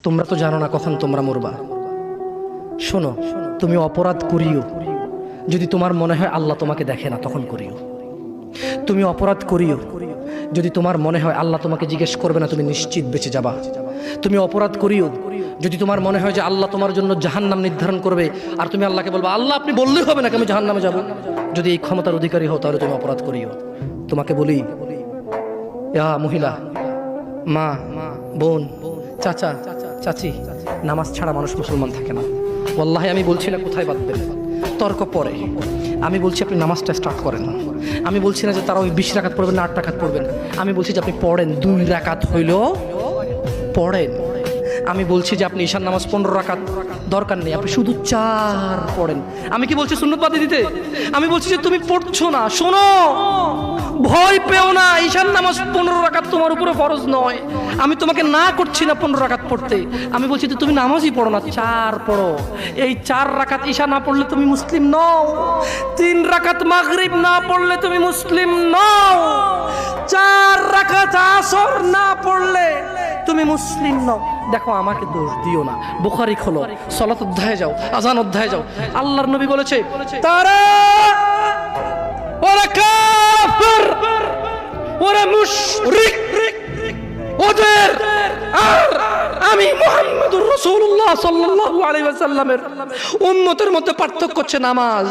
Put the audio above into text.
তোমরা তো জানো না কখন তোমরা মরবা। শোনো, তুমি অপরাধ করিও যদি তোমার মনে হয় আল্লাহ তোমাকে দেখে না, তখন করিও। তুমি অপরাধ করিও যদি তোমার মনে হয় আল্লাহ তোমাকে জিজ্ঞেস করবে না, তুমি নিশ্চিত বেঁচে যাবা। তুমি অপরাধ করিও যদি তোমার মনে হয় যে আল্লাহ তোমার জন্য জাহান্নাম নির্ধারণ করবে, আর তুমি আল্লাহকে বলবা আল্লাহ আপনি বললেই হবে না আমি জাহান্নামে যাব। যদি এই ক্ষমতার অধিকারী হও তাহলে তুমি অপরাধ করিও। তোমাকে বলি, মহিলা, মা, বোন, চাচা, চাচি, নামাজ ছাড়া মানুষ মুসলমান থাকে না। ওয়াল্লাহি আমি বলছি না কোথায় বাঁধবেন, তর্ক পরে। আমি বলছি আপনি নামাজটা স্টার্ট করেন। আমি বলছি না যে তারা ওই 20 রাকাত পড়বেন না 8 রাকাত পড়বেন। আমি বলছি যে আপনি পড়েন, 2 রাকাত হইলেও পড়েন। আমি বলছি যে আপনি ঈশান নামাজ 15 রাকাত দরকার নেই, আপনি শুধু 4 পড়েন। আমি কি বলছি সুন্নত বাদ দিতে? আমি বলছি যে তুমি পড়ছো না, শোনো, ভয় পেও না। ঈশান নামাজ 15 রাকাত তোমার উপরে ফরজ নয়। আমি তোমাকে না করছি না 15 রাকাত পড়তে। আমি বলছি যে তুমি নামাজই পড়ো না, 4 পড়ো। এই 4 রাকাত ঈশা না পড়লে তুমি মুসলিম নও। 3 রাকাত মাগরিব না পড়লে তুমি মুসলিম নও। 4 রাকাত আসর না পড়লে তুমি মুসলিম নও। দেখো, আমাকে দোষ দিও না। বুখারী খোলো, সালাত অধ্যায়ে যাও, আযান অধ্যায়ে যাও। আল্লাহর নবী বলেছে তারা ওরা কাফির, ওরা মুশরিক, ওদের আর আমি মুহাম্মদুর রাসূলুল্লাহ সাল্লাল্লাহু আলাইহি ওয়াসাল্লামের উম্মতের মধ্যে পার্থক্য হচ্ছে নামাজ।